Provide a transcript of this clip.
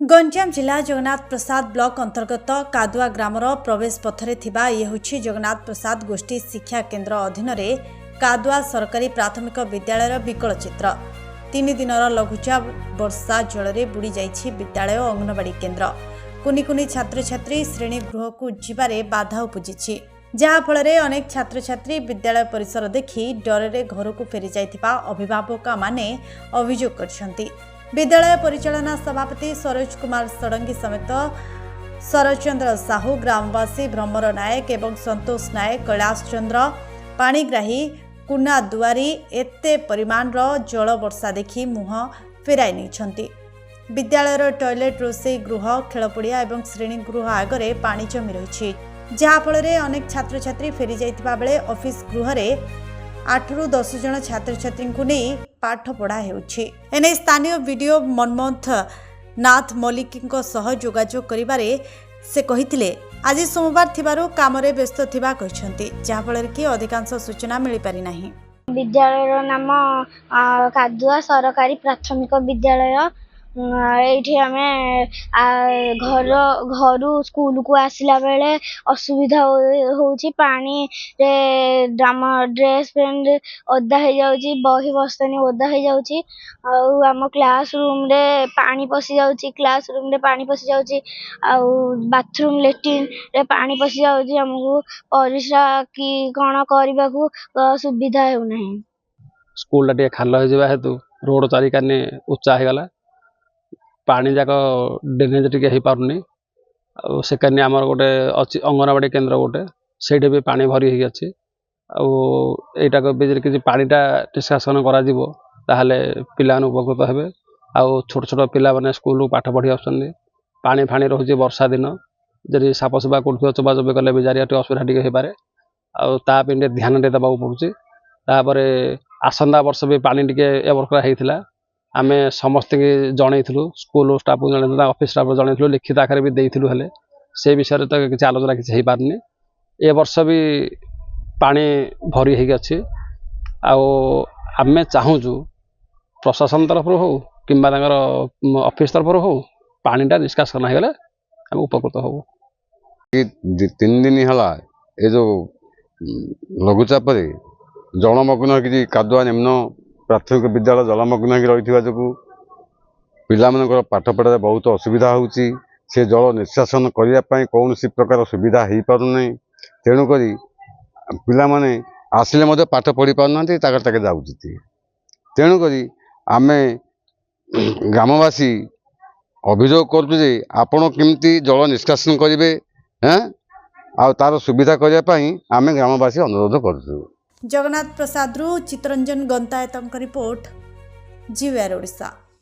गंजाम जिला जगन्नाथ प्रसाद ब्लॉक अंतर्गत कादुआ ग्रामर प्रवेश पथरे थिबा ये होछि जगन्नाथ प्रसाद गोष्ठी शिक्षा केन्द्र अधीन कादुआ सरकारी प्राथमिक विद्यालय विकल चित्र 3 दिनर लघुचाप वर्षा जल बुड़ी जाइछि विद्यालय और अंगनवाड़ी केन्द्र कुनि कुनि छात्र छात्री श्रेणी गृह को जीवारे बाधा उपजिछि जहा फल अनेक छात्र छात्री विद्यालय परिसर देखि डरे घर को फेरी जाइथिबा अभिभावक माने अभियोग करछन्ति। विद्यालय परिचालना सभापति सरोज कुमार षडंगी समेत शरचंद्र साहू ग्रामवासी भ्रमर नायक एवं संतोष नायक कैलाश चंद्र पाणीग्राही कुना दुआरी एते परिमाण जल वर्षा देखि मुह फेराई नहीं। विद्यालय टॉयलेट रोषे गृह खेलपड़िया और श्रेणी गृह आगरे पानी जमी रही जहाँफल अनेक छात्र छात्री फेरी जाइथिबा बेले ऑफिस गृह 8 ରୁ 10 जन छात्र छात्री को नहीं पाठ पढ़ा होने स्थानीय वीडियो मनमोहन नाथ मल्लिक जोगाजोग करिबारे से कहिथिले आज सोमवार थिबारु कामरे व्यस्त थिबा कहिसंती जहाँफल कि अधिकांश सूचना मिल पारि नाही। विद्यालय नाम कादुआ सरकारी प्राथमिक विद्यालय ये आम घर स्कूल को आसला बेले असुविधा होची पानी रे ड्रेस पेंट ओदा हो जाउची बही बस्तानी ओदा हो जाउची आम क्लास रूम रे पानी पसी जाउची क्लास रूम रे पानी पसी जाउची बाथरूम लेट्रिन रे पानी पसी जाउची हमको परिश्रा की कौन करबा को सुविधा हो नहीं। स्कूल टे खाल हो जावा हेतु रोड चारिकाने उच्चा हो गला पानी जाक ड्रेनेज टिके हो पारुनी सेकेंड आमर गोटे अच्छी अंगनवाड़ी केन्द्र गोटे से भी पानी भरी हो अच्छी आईटा कि पानीटा निष्कासन कर पिला उपकृत हे आउ छोट छोट पिला मैंने स्कूल पाठ पढ़ी आसुँच पानी फाणी रोचे वर्षा दिन जदि साप सुपा कौन चोबाचोबी कले भी जारी असुविधा टी हो पारे आने ध्यान देवा पड़ूपर आसंता वर्ष भी पानी टी एवर्क होता आमे समस्त जनईलु स्कूल स्टाफ को जन ऑफिस स्टाफ जनईलु लिखित आकार भी देइलु हेले से विषय तो किसी आलोचना किसी हो पारनी ए वर्ष भी पानी भरी हो अच्छी आमे चाहूँ प्रशासन तरफ हो कि ऑफिस तरफ हो पानीटा निष्कासन हो गले आम उपकृत हो। 3 दिन है ये जो लघुचाप जलमग्न कि कादुआ निम्न प्राथमिक विद्यालय जलमग्न रही जो पिला पाठ पढ़ा बहुत असुविधा होची से जल निष्कासन करने कौन सी प्रकार सुविधा हो पारना तेणुक पिला माने आसिले पाठ पढ़ी पारना जाऊँगी तेणुक आम ग्रामवासी अभियोग करुचे आपण केमती जल निष्कासन करेंगे आ तार सुविधा करने आम ग्रामवासी अनुरोध करूँ। जगन्नाथ प्रसाद चित्तरंजन गंतायत रिपोर्ट जीवीआर ओडिशा।